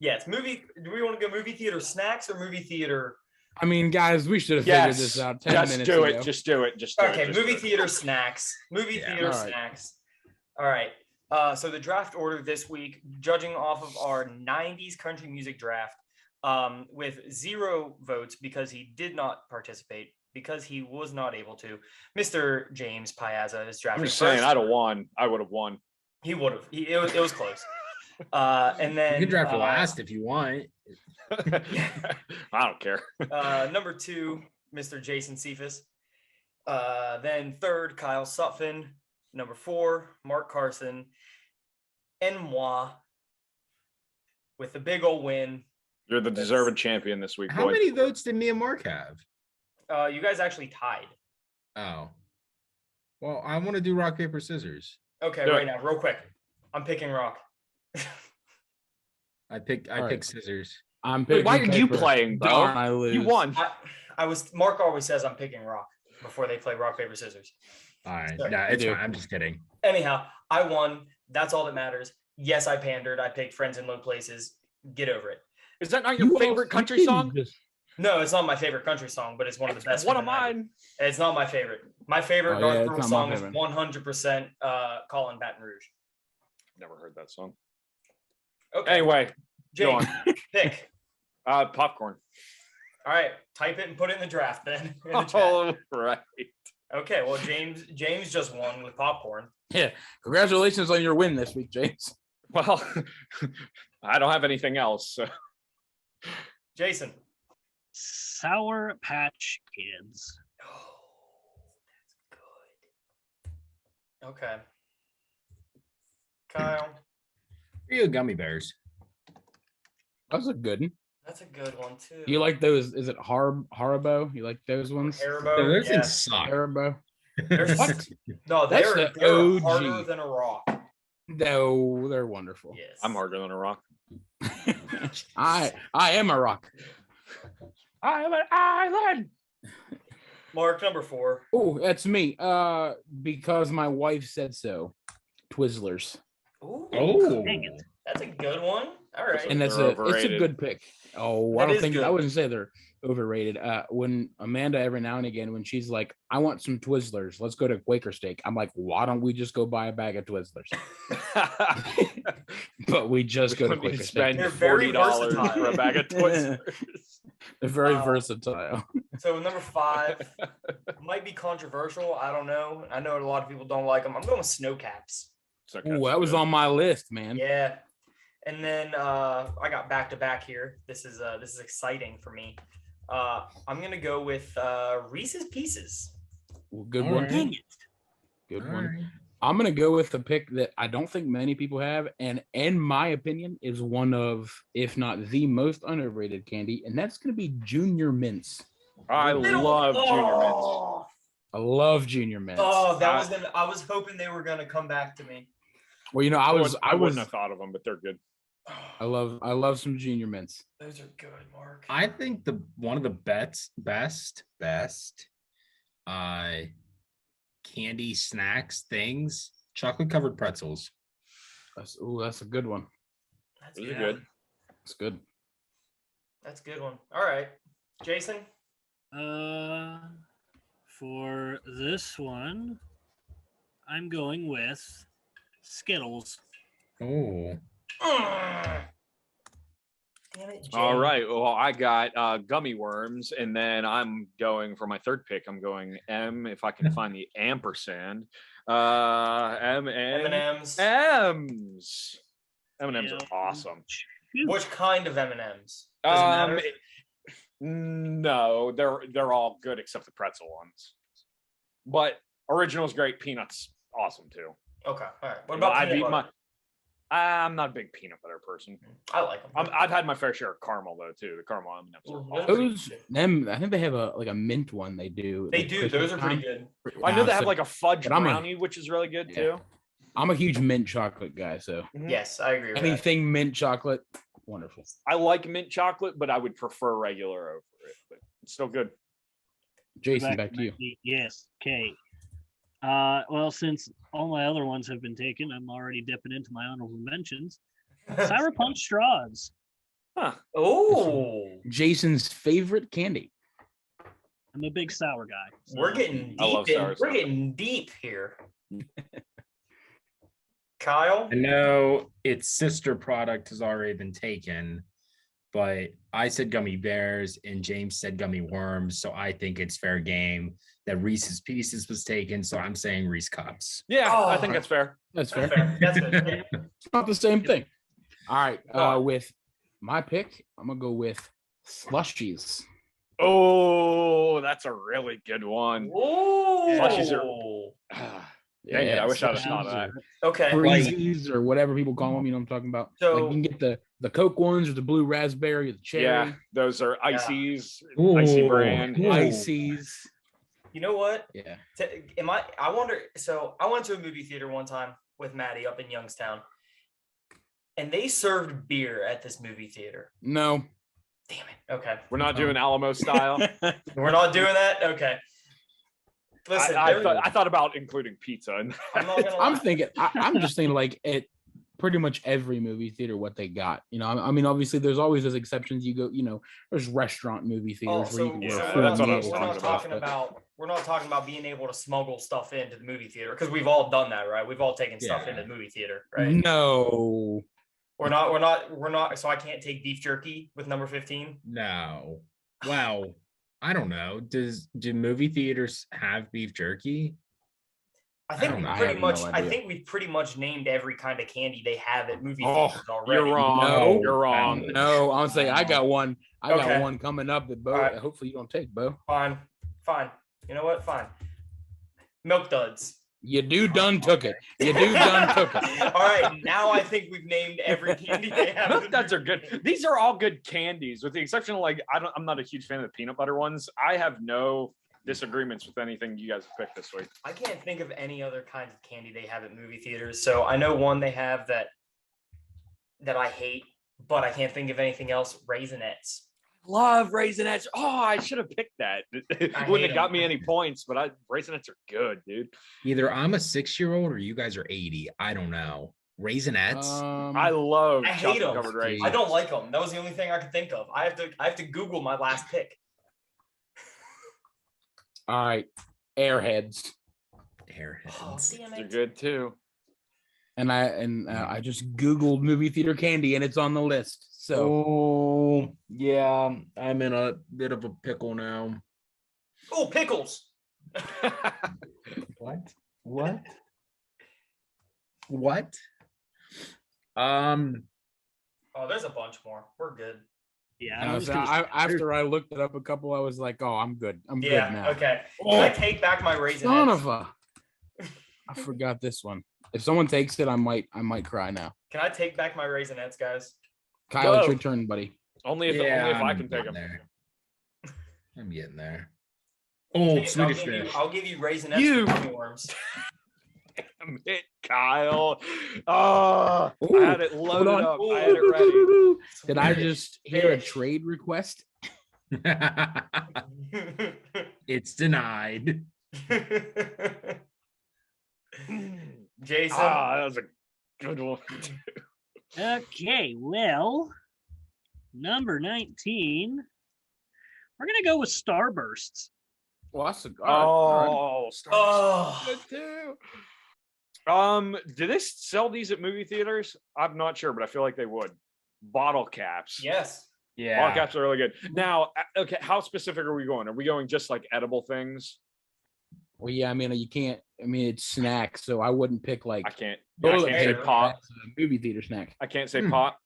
Speaker 1: yes, movie. Do we want to go movie theater snacks or movie theater?
Speaker 2: I mean, guys, we should have figured this out 10
Speaker 5: just
Speaker 2: minutes
Speaker 5: do
Speaker 2: ago.
Speaker 5: it. Just do it. Just do
Speaker 1: Okay,
Speaker 5: it. Just
Speaker 1: movie
Speaker 5: do it.
Speaker 1: theater snacks. Movie
Speaker 3: Yeah,
Speaker 1: theater
Speaker 2: all right.
Speaker 1: snacks. All right. So the draft order this week, judging off of our 90s country music draft, with 0 votes because he did not participate, because he was not able to, Mr. James Piazza is drafting.
Speaker 5: I'm just saying,
Speaker 1: first.
Speaker 5: I'd have won. I would have won.
Speaker 1: He would have. It was close. And then
Speaker 3: You can draft last if you want.
Speaker 5: I don't care.
Speaker 1: number 2, Mr. Jason Cephas. Then third, Kyle Sutphin. Number 4, Mark Carson. And moi, with the big old win.
Speaker 5: You're the deserved champion this week,
Speaker 3: How
Speaker 5: boy.
Speaker 3: many votes did me and Mark have?
Speaker 1: You guys actually tied.
Speaker 3: Oh. Well, I want to do rock, paper, scissors.
Speaker 1: Okay,
Speaker 5: Do
Speaker 1: right
Speaker 5: it.
Speaker 1: now, real quick. I'm picking rock.
Speaker 3: I pick scissors.
Speaker 2: I'm
Speaker 5: Wait,
Speaker 2: picking
Speaker 5: why are you
Speaker 2: paper.
Speaker 5: playing, bro?
Speaker 2: Darn, I lose.
Speaker 5: You won.
Speaker 1: Mark always says I'm picking rock before they play rock, paper, scissors.
Speaker 3: All right.
Speaker 1: Sorry.
Speaker 3: No, it's
Speaker 2: do.
Speaker 3: fine. I'm just kidding.
Speaker 1: Anyhow, I won. That's all that matters. Yes, I pandered. I picked Friends in Low Places. Get over it.
Speaker 5: Is that not your
Speaker 2: You
Speaker 5: favorite
Speaker 2: also
Speaker 5: country
Speaker 2: didn't
Speaker 5: song?
Speaker 2: just-
Speaker 1: No, it's not my favorite country song, but it's one of the best.
Speaker 5: One
Speaker 1: from
Speaker 5: of
Speaker 1: the 90s.
Speaker 5: mine.
Speaker 1: It's not my favorite. My favorite
Speaker 2: Oh,
Speaker 1: Garth
Speaker 2: yeah, it's
Speaker 1: Brooks
Speaker 2: not my
Speaker 1: song is
Speaker 2: favorite.
Speaker 1: 100% Colin Baton Rouge.
Speaker 5: Never heard that song.
Speaker 1: Okay.
Speaker 5: Anyway, go
Speaker 1: James,
Speaker 5: on.
Speaker 1: pick.
Speaker 5: Popcorn.
Speaker 1: All right, type it and put it in the draft then. in the chat.
Speaker 5: Oh, right.
Speaker 1: Okay, well, James just won with popcorn.
Speaker 2: Yeah. Congratulations on your win this week, James.
Speaker 5: Well, I don't have anything else. So.
Speaker 1: Jason.
Speaker 4: Sour Patch Kids.
Speaker 1: Oh, that's good. Okay. Kyle.
Speaker 3: Real gummy bears.
Speaker 2: That's a good one.
Speaker 1: That's a good one too.
Speaker 2: You like those? Is it Haribo? You like those ones?
Speaker 1: Haribo?
Speaker 3: Those
Speaker 1: Yeah.
Speaker 3: things suck.
Speaker 2: Haribo.
Speaker 1: They're-
Speaker 2: What?
Speaker 1: No,
Speaker 2: That's
Speaker 1: they're
Speaker 2: the
Speaker 1: they're
Speaker 2: OG.
Speaker 1: harder than a rock.
Speaker 2: No, they're wonderful.
Speaker 1: Yes.
Speaker 5: I'm harder than a rock.
Speaker 2: I am a rock.
Speaker 5: I am an island.
Speaker 1: Mark, number 4.
Speaker 2: Oh, that's me. Because my wife said so. Twizzlers.
Speaker 1: Ooh,
Speaker 3: Oh.
Speaker 4: Dang it.
Speaker 1: that's a good one. All right.
Speaker 2: And it's
Speaker 5: They're
Speaker 2: a
Speaker 5: overrated.
Speaker 2: good pick. Oh,
Speaker 1: That
Speaker 2: I don't
Speaker 1: is
Speaker 2: think I
Speaker 1: good.
Speaker 2: wouldn't say they're overrated. When Amanda every now and again, when she's like, I want some Twizzlers, let's go to Quaker Steak. I'm like, why don't we just go buy a bag of Twizzlers? But we just go to
Speaker 5: We
Speaker 2: Quaker Steak.
Speaker 5: spend
Speaker 1: They're very
Speaker 5: $40
Speaker 1: versatile.
Speaker 5: for a bag of Twizzlers.
Speaker 2: They're very
Speaker 1: Wow.
Speaker 2: versatile.
Speaker 1: So number 5 might be controversial. I don't know. I know a lot of people don't like them. I'm going with snow caps.
Speaker 5: So
Speaker 2: Ooh, that was on my list, man.
Speaker 1: Yeah. And then I got back to back here. This is exciting for me. I'm gonna go with Reese's Pieces.
Speaker 2: Well, good
Speaker 3: All
Speaker 2: one.
Speaker 3: right.
Speaker 4: Dang it.
Speaker 2: Good
Speaker 3: All
Speaker 2: one.
Speaker 3: right.
Speaker 2: I'm gonna go with the pick that I don't think many people have, and in my opinion, is one of, if not the most underrated candy, and that's gonna be Junior Mints.
Speaker 5: I love Junior Mints.
Speaker 1: Oh,
Speaker 2: I love Junior Mints.
Speaker 1: oh, that was gonna. I was hoping they were gonna come back to me.
Speaker 2: Well, you know,
Speaker 5: I wouldn't have thought of them, but they're good.
Speaker 2: I love some Junior Mints.
Speaker 1: Those are good, Mark.
Speaker 3: I think one of the best candy snacks things, chocolate covered pretzels.
Speaker 2: That's a good one.
Speaker 1: That's
Speaker 5: Those are good.
Speaker 2: It's good.
Speaker 1: That's a good one. All right, Jason.
Speaker 4: For this one, I'm going with Skittles.
Speaker 3: Oh,
Speaker 1: Damn it,
Speaker 5: All
Speaker 1: Jay.
Speaker 5: right. Well, I got gummy worms, and then I'm going for my third pick. I'm going M if I can find the ampersand. M and
Speaker 1: M&Ms.
Speaker 5: M's. M&M's
Speaker 4: Yeah.
Speaker 5: are awesome.
Speaker 4: Phew.
Speaker 1: Which kind of M&Ms? Does it matter?
Speaker 5: No, they're all good except the pretzel ones. But original's great. Peanuts awesome too.
Speaker 1: Okay. All right. What about peanut butter?
Speaker 5: I'm not a big peanut butter person.
Speaker 1: I like them.
Speaker 5: I've had my fair share of caramel though too. The caramel M&Ms are
Speaker 1: Ooh,
Speaker 5: awesome.
Speaker 2: I think they have a mint one. They do.
Speaker 1: They
Speaker 2: like
Speaker 1: do.
Speaker 2: Christmas
Speaker 1: Those are pretty
Speaker 2: time.
Speaker 1: good.
Speaker 5: I know they
Speaker 2: So
Speaker 5: have like a fudge
Speaker 2: but I'm a-
Speaker 5: brownie, which is really good
Speaker 2: Yeah.
Speaker 5: too.
Speaker 2: I'm a huge mint chocolate guy, so
Speaker 5: Mhm.
Speaker 1: Yes, I agree with that.
Speaker 2: anything mint chocolate, wonderful.
Speaker 5: I like mint chocolate, but I would prefer regular over it. But it's still good.
Speaker 2: Jason, back to you.
Speaker 4: Yes. Okay. Well, since all my other ones have been taken, I'm already dipping into my honorable mentions. Sour Punch straws.
Speaker 5: Huh.
Speaker 1: Oh,
Speaker 2: Jason's favorite candy.
Speaker 4: I'm a big sour guy. so-
Speaker 1: we're getting
Speaker 5: I love
Speaker 1: deep.
Speaker 5: sour
Speaker 1: We're
Speaker 5: stuff.
Speaker 1: getting deep here. Kyle.
Speaker 3: I know its sister product has already been taken, but I said gummy bears and James said gummy worms, so I think it's fair game that Reese's Pieces was taken. So I'm saying Reese Cups.
Speaker 5: Yeah, I
Speaker 1: Oh.
Speaker 5: think that's fair.
Speaker 2: That's
Speaker 1: That's
Speaker 2: fair.
Speaker 1: fair. That's good.
Speaker 2: It's not the same thing. All right.
Speaker 1: Oh.
Speaker 2: With my pick, I'm gonna go with slushies.
Speaker 5: Oh, that's a really good one.
Speaker 1: Ooh.
Speaker 5: Slushies Dang it, I wish I'd have thought of that.
Speaker 1: Okay.
Speaker 2: Freezies or whatever people call them. You know what I'm talking about?
Speaker 1: So-
Speaker 2: like you can get the Coke ones or the blue raspberry or the cherry.
Speaker 5: Yeah, those are ices,
Speaker 3: Ooh.
Speaker 5: icy brand.
Speaker 3: Ooh.
Speaker 2: Ices.
Speaker 1: You know what?
Speaker 2: Yeah.
Speaker 1: I wonder. So I went to a movie theater one time with Maddie up in Youngstown, and they served beer at this movie theater.
Speaker 2: No.
Speaker 1: Damn it. Okay.
Speaker 5: We're not doing Alamo style.
Speaker 1: We're not doing that. Okay. Listen,
Speaker 5: I thought about including pizza. And
Speaker 1: I'm not gonna lie.
Speaker 2: I'm thinking. I'm just thinking like at pretty much every movie theater what they got. You know, I mean, obviously there's always those exceptions. You go, you know, there's restaurant movie theaters where you can
Speaker 5: yeah,
Speaker 2: order
Speaker 5: so
Speaker 2: full
Speaker 5: that's what I was
Speaker 2: meals
Speaker 1: we're
Speaker 2: and
Speaker 1: not
Speaker 5: talking
Speaker 2: stuff,
Speaker 1: talking
Speaker 2: but-
Speaker 1: about. We're not talking about being able to smuggle stuff into the movie theater because we've all done that, right? We've all taken stuff
Speaker 3: Yeah.
Speaker 1: into the movie theater, right?
Speaker 2: No.
Speaker 1: We're not. So I can't take beef jerky with number 15.
Speaker 3: No. Wow. I don't know. Do movie theaters have beef jerky?
Speaker 1: I think
Speaker 3: don't
Speaker 1: we
Speaker 3: know. I
Speaker 1: pretty
Speaker 2: have no
Speaker 1: much. I
Speaker 2: idea.
Speaker 1: think we've pretty much named every kind of candy they have at movie
Speaker 5: Oh,
Speaker 1: theaters already.
Speaker 5: you're wrong.
Speaker 2: No.
Speaker 5: You're wrong.
Speaker 2: No, I'm saying I got one. I
Speaker 1: Okay.
Speaker 2: got one coming up that Bo.
Speaker 1: All right.
Speaker 2: Hopefully you don't take, Bo.
Speaker 1: Fine. You know what? Fine. Milk duds.
Speaker 2: You do done took it. You do done took it.
Speaker 1: All right. Now I think we've named every candy they have.
Speaker 5: Milk duds are good. These are all good candies, with the exception of like I'm not a huge fan of the peanut butter ones. I have no disagreements with anything you guys have picked this week.
Speaker 1: I can't think of any other kinds of candy they have at movie theaters. So I know one they have that I hate, but I can't think of anything else. Raisinets.
Speaker 5: Love Raisinets. Oh, I should have picked that. It
Speaker 1: hate
Speaker 5: wouldn't have got
Speaker 1: them.
Speaker 5: me any points, but Raisinets are good, dude.
Speaker 3: Either I'm a 6-year-old or you guys are 80. I don't know. Raisinets.
Speaker 5: I love
Speaker 1: I hate
Speaker 5: chocolate
Speaker 1: 'em.
Speaker 5: covered raisins.
Speaker 1: I don't like them. That was the only thing I could think of. I have to Google my last pick.
Speaker 2: All right, Airheads.
Speaker 1: Oh,
Speaker 3: Airheads.
Speaker 1: damn
Speaker 5: They're
Speaker 1: it.
Speaker 5: good too.
Speaker 2: And I just Googled movie theater candy, and it's on the list. So
Speaker 3: Oh, yeah. I'm in a bit of a pickle now.
Speaker 1: Oh, pickles.
Speaker 3: What? What? Um,
Speaker 1: Oh, there's a bunch more. We're good.
Speaker 4: Yeah,
Speaker 2: and
Speaker 4: I
Speaker 2: I
Speaker 4: was
Speaker 2: was,
Speaker 4: gonna
Speaker 2: after I looked it up a couple, I was like, oh, I'm good. I'm good
Speaker 1: Yeah.
Speaker 2: now.
Speaker 1: Okay. Can I take back my
Speaker 2: Son
Speaker 1: Raisinets?
Speaker 2: of a! I forgot this one. If someone takes it, I might cry now.
Speaker 1: Can I take back my Raisinets, guys?
Speaker 2: Kyle, it's
Speaker 5: Go.
Speaker 2: your turn, buddy.
Speaker 5: only if I can take them.
Speaker 3: I'm getting there. Oh,
Speaker 1: James,
Speaker 3: Swedish
Speaker 1: I'll
Speaker 3: fish.
Speaker 1: I'll give you Raisinets
Speaker 5: You-
Speaker 1: for gummy worms.
Speaker 5: Damn it, Kyle. Oh,
Speaker 2: Ooh,
Speaker 5: I had it
Speaker 2: hold
Speaker 5: loaded
Speaker 2: on.
Speaker 5: up. I had it ready.
Speaker 2: Did I just hear a
Speaker 1: Fish.
Speaker 2: trade request?
Speaker 3: It's denied.
Speaker 1: Jason.
Speaker 5: That was a good one.
Speaker 4: Okay, well, number 19. We're gonna go with Starbursts.
Speaker 2: Well, that's all right.
Speaker 5: Oh, Star
Speaker 1: Oh.
Speaker 5: Wars good too. Do they sell these at movie theaters? I'm not sure, but I feel like they would. Bottle caps.
Speaker 1: Yes.
Speaker 5: Bottle caps are really good. Now, okay, how specific are we going? Are we going just like edible things?
Speaker 2: Well, yeah, I mean, you can't. I mean, it's snacks, so I wouldn't pick like
Speaker 5: I can't
Speaker 2: toilet
Speaker 5: say
Speaker 2: paper
Speaker 5: pop.
Speaker 2: as a movie theater snack.
Speaker 5: I can't say
Speaker 3: Hmm.
Speaker 5: pop.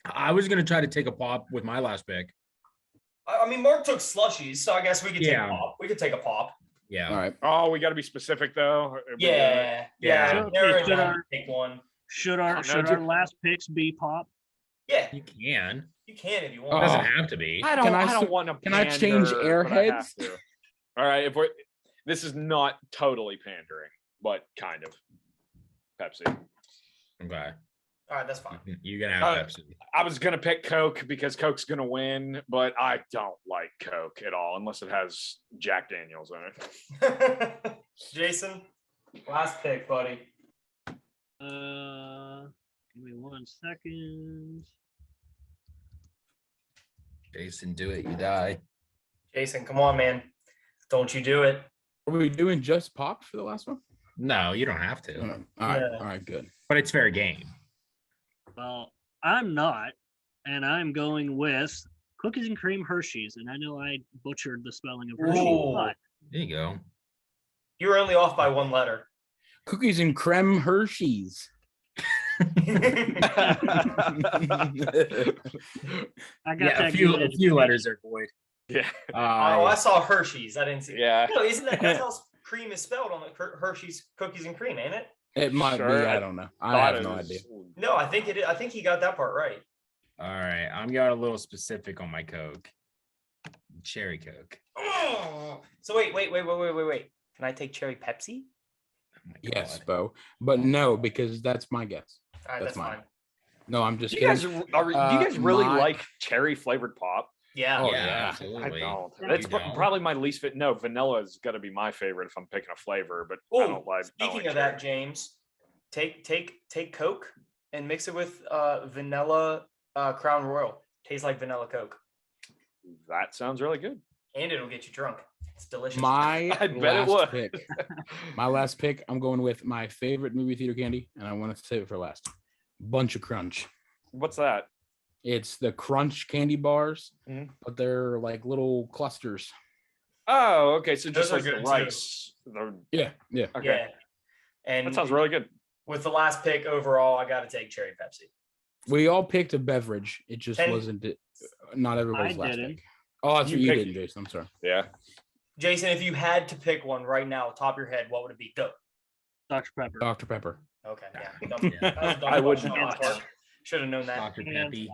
Speaker 3: I was gonna try to take a pop with my last pick.
Speaker 1: I mean, Mark took slushies, so I guess we could take
Speaker 3: Yeah.
Speaker 1: a pop. We could take a pop.
Speaker 3: Yeah.
Speaker 2: All right.
Speaker 5: Oh, we got to be specific though. Are we doing it?
Speaker 1: Yeah.
Speaker 3: Yeah.
Speaker 1: Yeah.
Speaker 4: So,
Speaker 1: Narrow it
Speaker 4: should
Speaker 1: down,
Speaker 4: our-
Speaker 1: take one.
Speaker 4: Should
Speaker 5: Oh,
Speaker 4: our
Speaker 5: no,
Speaker 4: should
Speaker 5: dude.
Speaker 4: our last picks be pop?
Speaker 1: Yeah.
Speaker 3: You can.
Speaker 1: You can if you
Speaker 3: It
Speaker 1: want.
Speaker 3: doesn't
Speaker 2: Oh.
Speaker 3: have to be.
Speaker 5: I don't.
Speaker 2: Can I
Speaker 5: I don't
Speaker 2: s-
Speaker 5: want to.
Speaker 2: can I change Airheads?
Speaker 5: All right. If we're this is not totally pandering, but kind of. Pepsi.
Speaker 3: Okay.
Speaker 1: All right, that's fine.
Speaker 3: You're gonna have
Speaker 5: Uh,
Speaker 3: Pepsi.
Speaker 5: I was gonna pick Coke because Coke's gonna win, but I don't like Coke at all unless it has Jack Daniels in it.
Speaker 1: Jason, last pick, buddy.
Speaker 4: Give me 1 second.
Speaker 3: Jason, do it. You die.
Speaker 1: Jason, come on, man. Don't you do it.
Speaker 2: Are we doing just pop for the last one?
Speaker 3: No, you don't have to.
Speaker 2: All right.
Speaker 1: Yeah.
Speaker 2: All right. Good.
Speaker 3: But it's fair game.
Speaker 4: Well, I'm not, and I'm going with cookies and cream Hershey's. And I know I butchered the spelling of Hershey,
Speaker 1: Ooh.
Speaker 4: but
Speaker 3: There you go.
Speaker 1: You were only off by one letter.
Speaker 2: Cookies and creme Hershey's.
Speaker 4: I got
Speaker 3: Yeah,
Speaker 4: that.
Speaker 3: a few
Speaker 4: good
Speaker 3: letters are void.
Speaker 5: Yeah.
Speaker 1: Oh, I saw Hershey's. I didn't see.
Speaker 5: Yeah.
Speaker 1: No, isn't that's how cream is spelled on the Hershey's cookies and cream, ain't it?
Speaker 2: It might
Speaker 5: Sure,
Speaker 2: be.
Speaker 5: I
Speaker 2: I don't know. I
Speaker 5: Thought
Speaker 2: have
Speaker 5: it
Speaker 2: no
Speaker 5: was-
Speaker 2: idea.
Speaker 1: No, I think it is. I think he got that part right.
Speaker 3: All right. I'm going a little specific on my Coke. Cherry Coke.
Speaker 1: Oh. So wait. Can I take cherry Pepsi?
Speaker 3: Oh my
Speaker 2: Yes,
Speaker 3: God.
Speaker 2: Bo. But no, because that's my guess.
Speaker 1: All right,
Speaker 2: That's
Speaker 1: that's
Speaker 2: mine.
Speaker 1: fine.
Speaker 2: No, I'm just
Speaker 5: Do
Speaker 2: kidding.
Speaker 5: you guys really
Speaker 2: my-
Speaker 5: like cherry flavored pop?
Speaker 1: Yeah.
Speaker 2: Oh,
Speaker 3: yeah,
Speaker 2: yeah.
Speaker 5: I
Speaker 3: absolutely.
Speaker 5: don't.
Speaker 3: You
Speaker 5: That's
Speaker 3: don't?
Speaker 5: probably my least fit. No, vanilla is got to be my favorite if I'm picking a flavor. But I
Speaker 1: Oh,
Speaker 5: don't like. I don't
Speaker 1: speaking
Speaker 5: like
Speaker 1: of that,
Speaker 5: cherry.
Speaker 1: James, take Coke and mix it with vanilla Crown Royal. Tastes like vanilla Coke,
Speaker 5: That sounds really good.
Speaker 1: and it'll get you drunk. It's delicious.
Speaker 2: My
Speaker 5: I bet it
Speaker 2: last
Speaker 5: would.
Speaker 2: pick. My last pick. I'm going with my favorite movie theater candy, and I want to save it for last. Bunch of Crunch.
Speaker 5: What's that?
Speaker 2: It's the Crunch candy bars,
Speaker 5: Mhm.
Speaker 2: but they're like little clusters.
Speaker 5: Oh, okay. So just
Speaker 1: Those are
Speaker 5: like the
Speaker 1: good, too.
Speaker 5: rice.
Speaker 2: Yeah.
Speaker 5: Okay.
Speaker 1: Yeah. And
Speaker 5: That sounds really good.
Speaker 1: with the last pick overall, I got to take cherry Pepsi.
Speaker 2: We all picked a beverage. It just
Speaker 1: And-
Speaker 2: wasn't. Not everybody's
Speaker 4: I
Speaker 2: last
Speaker 4: didn't.
Speaker 2: pick. Oh, that's
Speaker 5: You
Speaker 2: what you
Speaker 5: picked-
Speaker 2: did, Jason. I'm sorry.
Speaker 5: Yeah.
Speaker 1: Jason, if you had to pick one right now, top of your head, what would it be? Go.
Speaker 4: Dr. Pepper.
Speaker 2: Dr. Pepper.
Speaker 1: Okay. Yeah.
Speaker 3: Yeah.
Speaker 5: I wouldn't-
Speaker 1: Should have known that.
Speaker 3: Dr.
Speaker 4: Yeah.
Speaker 3: Peppy.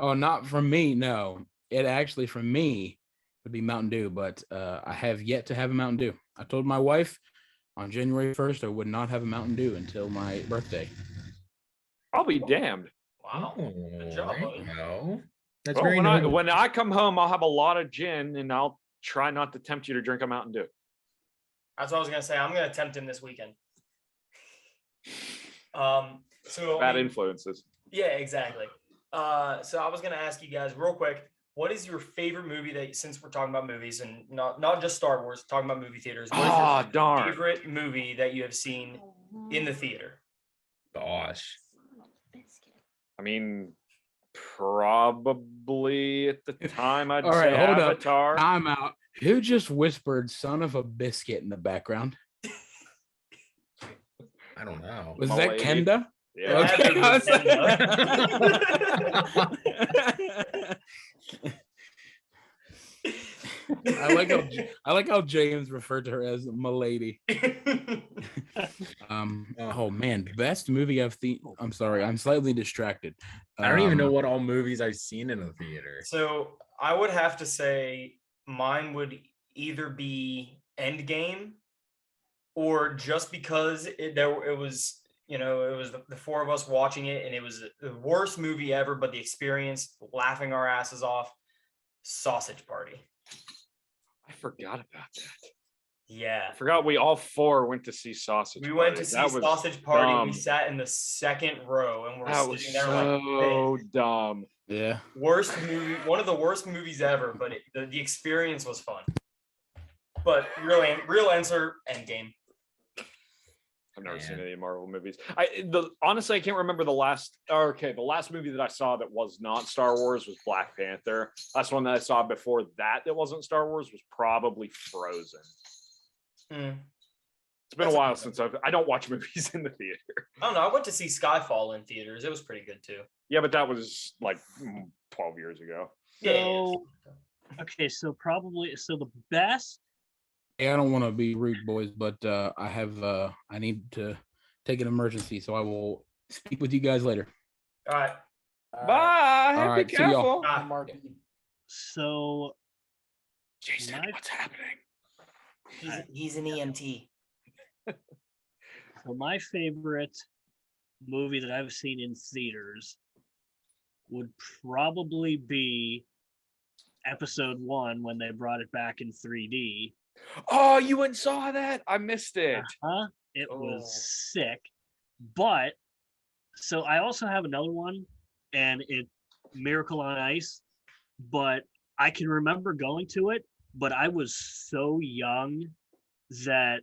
Speaker 2: Oh, not from me. No, it actually from me would be Mountain Dew, but I have yet to have a Mountain Dew. I told my wife on January 1st I would not have a Mountain Dew until my birthday.
Speaker 5: I'll be damned.
Speaker 1: Wow.
Speaker 3: Oh,
Speaker 1: Good job,
Speaker 3: there
Speaker 1: buddy.
Speaker 3: you go. That's
Speaker 5: Well,
Speaker 3: very
Speaker 5: when
Speaker 3: noble.
Speaker 5: when I come home, I'll have a lot of gin, and I'll try not to tempt you to drink a Mountain Dew.
Speaker 1: That's what I was gonna say. I'm gonna tempt him this weekend. So
Speaker 5: Bad influences.
Speaker 1: Yeah, exactly. So I was gonna ask you guys real quick, what is your favorite movie that, since we're talking about movies and not just Star Wars, talking about movie theaters, what is your
Speaker 5: Darn.
Speaker 1: favorite movie that you have seen in the theater?
Speaker 3: Gosh.
Speaker 5: I mean, probably at the time I'd
Speaker 2: All
Speaker 5: say
Speaker 2: right, hold up.
Speaker 5: Avatar.
Speaker 2: Time out. Who just whispered "son of a biscuit" in the background?
Speaker 3: I don't know.
Speaker 2: Was
Speaker 5: My
Speaker 2: that
Speaker 5: lady.
Speaker 2: Kenda?
Speaker 5: Yeah.
Speaker 1: Okay,
Speaker 2: Okay, I was I like how James referred to her as "milady." Oh man, best movie I've seen. I'm sorry, I'm slightly distracted.
Speaker 3: I don't even know what all movies I've seen in the theater.
Speaker 1: So I would have to say mine would either be Endgame, or just because it was, you know, it was the four of us watching it, and it was the worst movie ever, but the experience, laughing our asses off, Sausage Party.
Speaker 5: I forgot about that.
Speaker 1: Yeah.
Speaker 5: I forgot we all four went to see Sausage
Speaker 1: We
Speaker 5: Party.
Speaker 1: went to see
Speaker 5: That was
Speaker 1: Sausage Party.
Speaker 5: dumb.
Speaker 1: We sat in the second row, and we're
Speaker 5: That was
Speaker 1: sitting there
Speaker 5: so
Speaker 1: like,
Speaker 5: dumb.
Speaker 2: Yeah.
Speaker 1: worst movie, one of the worst movies ever, but the experience was fun. But real answer, Endgame.
Speaker 5: I've never seen
Speaker 3: Man.
Speaker 5: any Marvel movies. Honestly, I can't remember the last. Okay, the last movie that I saw that was not Star Wars was Black Panther. Last one that I saw before that wasn't Star Wars was probably Frozen.
Speaker 1: Mm.
Speaker 5: It's been
Speaker 1: That's
Speaker 5: a while
Speaker 1: okay.
Speaker 5: since I don't watch movies in the theater.
Speaker 1: I don't know. I went to see Skyfall in theaters. It was pretty good too.
Speaker 5: Yeah, but that was like 12 years ago.
Speaker 4: So, okay, so the best.
Speaker 2: Hey, I don't want to be rude, boys, but I need to take an emergency, so I will speak with you guys later.
Speaker 1: All right.
Speaker 5: Bye.
Speaker 2: all right,
Speaker 5: Be
Speaker 2: see y'all.
Speaker 5: careful.
Speaker 1: Bye.
Speaker 4: So
Speaker 5: Jason,
Speaker 4: My-
Speaker 5: what's happening?
Speaker 1: He's an EMT.
Speaker 4: So my favorite movie that I've seen in theaters would probably be Episode 1 when they brought it back in 3D.
Speaker 5: Oh, you went and saw that? I missed it.
Speaker 4: It
Speaker 1: Oh.
Speaker 4: was sick. But so I also have another one, and it Miracle on Ice, but I can remember going to it, but I was so young that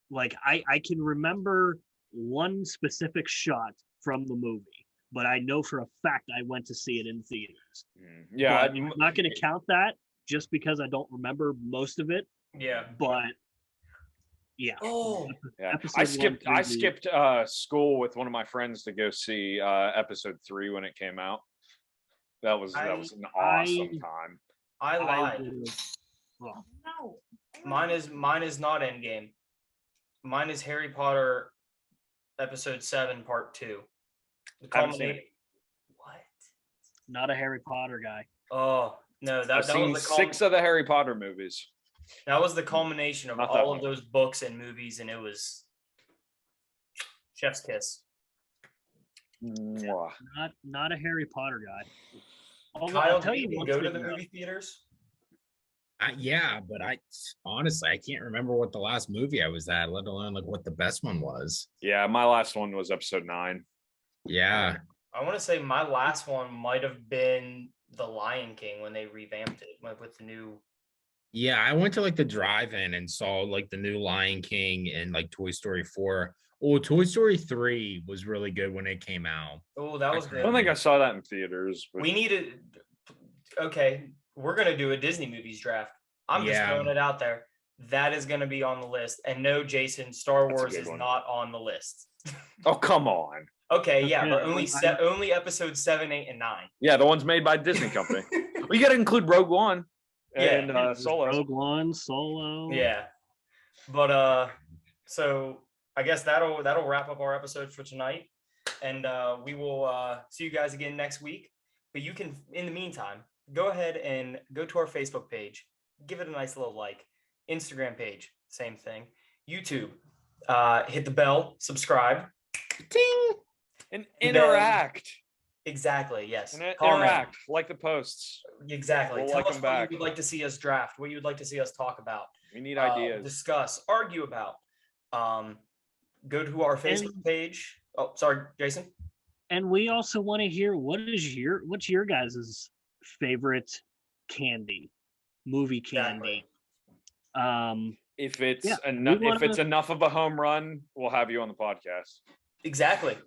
Speaker 4: like I can remember one specific shot from the movie, but I know for a fact I went to see it in theaters.
Speaker 5: Yeah,
Speaker 4: But I'm not going to count that just because I don't remember most of it.
Speaker 1: Yeah.
Speaker 4: But yeah,
Speaker 1: Oh.
Speaker 5: yeah.
Speaker 4: Episode
Speaker 5: I
Speaker 4: 1,
Speaker 5: skipped school with one of my friends to go see Episode 3 when it came out. That was an awesome time.
Speaker 1: I lied.
Speaker 4: Well,
Speaker 1: Mine is not Endgame. Mine is Harry Potter Episode 7 Part 2. The
Speaker 5: Haven't seen it.
Speaker 1: culminate. What?
Speaker 4: not a Harry Potter guy.
Speaker 1: Oh no,
Speaker 5: I've
Speaker 1: that
Speaker 5: seen
Speaker 1: was the
Speaker 5: 6 of the Harry Potter movies.
Speaker 1: that was the culmination of
Speaker 5: Not that
Speaker 1: all of
Speaker 5: one.
Speaker 1: those books and movies, and it was chef's kiss.
Speaker 5: Mwah.
Speaker 4: Not a Harry Potter guy. Although
Speaker 1: Kyle,
Speaker 4: I'll tell
Speaker 1: do
Speaker 4: you
Speaker 1: you even
Speaker 4: one
Speaker 1: go to
Speaker 4: thing,
Speaker 1: the
Speaker 4: though.
Speaker 1: movie theaters?
Speaker 3: Yeah, but I honestly I can't remember what the last movie I was at, let alone like what the best one was.
Speaker 5: Yeah, my last one was Episode 9.
Speaker 3: Yeah.
Speaker 1: I want to say my last one might have been The Lion King when they revamped it with the new.
Speaker 3: Yeah, I went to like the drive-in and saw like the new Lion King and like Toy Story 4. Oh, Toy Story 3 was really good when it came out.
Speaker 1: Oh, that was
Speaker 5: I
Speaker 1: good.
Speaker 5: don't think I saw that in theaters. But
Speaker 1: We needed. Okay, we're gonna do a Disney movies draft. I'm just
Speaker 3: Yeah.
Speaker 1: throwing it out there. That is gonna be on the list. And no, Jason, Star
Speaker 5: That's a
Speaker 1: Wars
Speaker 5: good
Speaker 1: is
Speaker 5: one.
Speaker 1: not on the list.
Speaker 5: oh, come on.
Speaker 1: Okay, yeah, but
Speaker 4: Okay,
Speaker 1: only episodes 7, 8, and 9.
Speaker 5: Yeah, the ones made by Disney Company. Well, you got to include Rogue One and
Speaker 4: There's
Speaker 5: Solo.
Speaker 4: Rogue One, Solo.
Speaker 1: Yeah, but so I guess that'll wrap up our episode for tonight, and we will see you guys again next week. But you can, in the meantime, go ahead and go to our Facebook page, give it a nice little like. Instagram page, same thing. YouTube, hit the bell, subscribe.
Speaker 5: Ting! And
Speaker 1: And then-
Speaker 5: interact.
Speaker 1: Exactly. Yes.
Speaker 5: And
Speaker 1: Comment.
Speaker 5: interact. Like the posts.
Speaker 1: Exactly.
Speaker 5: We'll
Speaker 1: Tell
Speaker 5: like
Speaker 1: us
Speaker 5: them
Speaker 1: what
Speaker 5: back.
Speaker 1: you would like to see us draft, what you would like to see us talk about,
Speaker 5: We need ideas.
Speaker 1: discuss, argue about. Go to our Facebook page. Oh, sorry, Jason.
Speaker 4: And we also want to hear what's your guys' favorite movie candy.
Speaker 1: Exactly.
Speaker 5: If it's
Speaker 4: Yeah,
Speaker 5: enough,
Speaker 4: we wanna-
Speaker 5: if it's enough of a home run, we'll have you on the podcast.
Speaker 1: Exactly.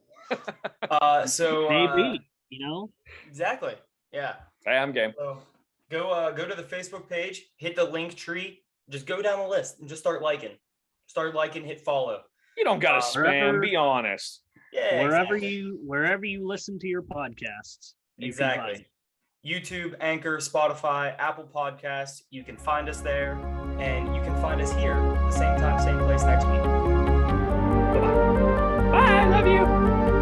Speaker 1: So
Speaker 4: Maybe,
Speaker 1: exactly. Yeah.
Speaker 5: Hey, I'm game.
Speaker 1: So go to the Facebook page, hit the link tree, just go down the list and just start liking, hit follow.
Speaker 5: You don't got to spam.
Speaker 4: wherever-
Speaker 5: Be honest.
Speaker 1: Yeah.
Speaker 4: wherever
Speaker 1: exactly.
Speaker 4: you listen to your podcasts. You can find
Speaker 1: Exactly. YouTube, Anchor, Spotify, Apple Podcasts. You can find us there, and you can find us here the same time, same place next week.
Speaker 5: Bye. Love you.